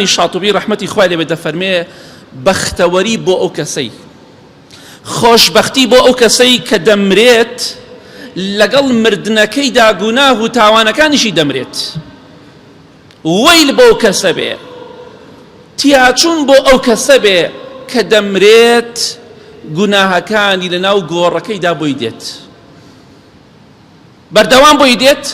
شاتوبی ڕەحمەتی خوای لێ بێت دەفەرمێ بەختەوەری بۆ ئەو کەسەی خۆشبەختی بۆ ئەو کەسەی کە دەمرێت لەگەڵ مردنەکەیدا گوناه و تاوانەکانیشی دەمرێت. وەیل بۆ ئەو کەسە بێ، تیاچوون بۆ ئەو کەسە بێ کە دەمرێت گوناهەکانی لەناو گۆڕەکەیدا بۆی دێت، بەردەوام بۆی دێت،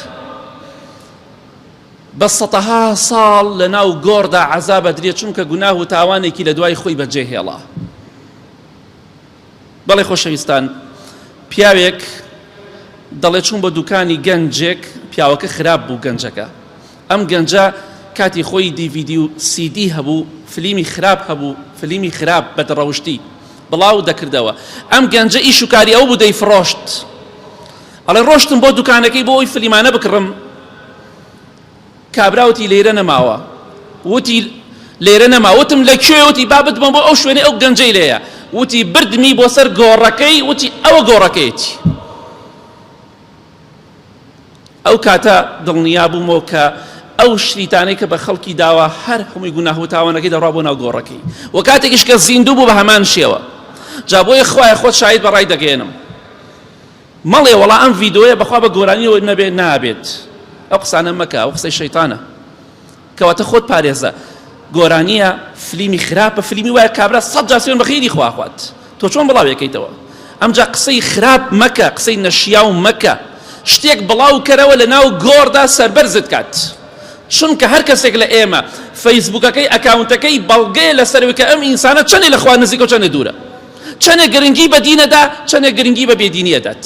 بە سەتەها ساڵ لەناو گۆڕدا عەزاب ئەدرێت چونکە گوناه و تاوانێکی لە دوای خۆی بەجێهێڵا. بەڵێ خۆشەویستان، پیاوێک دەڵێ چوون بە دوکانی گەنجێک، پیاوەکە خراپ بوو گەنجەکە. ئەم گەنجە کاتی خۆی DVD و CD هەبوو، فلیمی خراپ هەبوو، فلیمی خراپ بەدڕەوشتی بڵاو دەکردەوە. ئەم گەنجە ئیش و کاری ئەو بوو دەیفرۆشت. ئەڵێ ڕۆشتم بۆ دوکانەکەی بۆ ئەوی فلیمانە بکڕم، کابراوتی لێرە نەماوە، وتی لێرە نەما، وتم لەکوێ؟ وتی بابت بم بۆ ئەو شوێنێ ئەو گەنجەی لێیە. وتی بردمی بۆ سەر گۆڕەکەی، وتی ئەوە گۆڕەکەیەتی. ئەو کاتە دڵنیا بوومەوە کە ئەو شریتانەی کە بە خەڵکی داوە هەر هەمووی گوناه و تاوانەکەی دەڕوا بۆ ناو گۆڕەکەی، و کاتێکیش کە زیندوو بوو بە هەمان شێوە. جا بۆیە خوایە خۆت شاید بەڕای دەگەێنم، مەڵێ وەڵا ئەم ڤیدۆیە بەخوا بە گۆرانیەوە نەبێت نابێت. ئەو قسانە مەکە، ئەو قسەی شەیتانە، کەواتە خۆت پارێزە. گۆرانیە، فلیمی خراپە، فلیمی وایە کابرا 100 جار سوێن بەخێری خواخوات، تۆ چۆن بڵاوێکەیتەوە؟ ئەمجا قسەی خراپ مەکە، قسەی نەشیاو مەکە، شتێک بڵاو کەرەوە لە ناو گۆڕدا سەربەرزت کات. چونکە هەر کەسێک لە ئێمە فەیسبوکەکەی ئەکاونتەکەی بەڵگەیە لەسەرەوەی کە ئەم ئینسانە چەندێ لە خوا نزیکە و چەندێ دوورە، چەندێ گرنگی بە دینەدا، چەندێ گرنگی بە بێدینیەدات.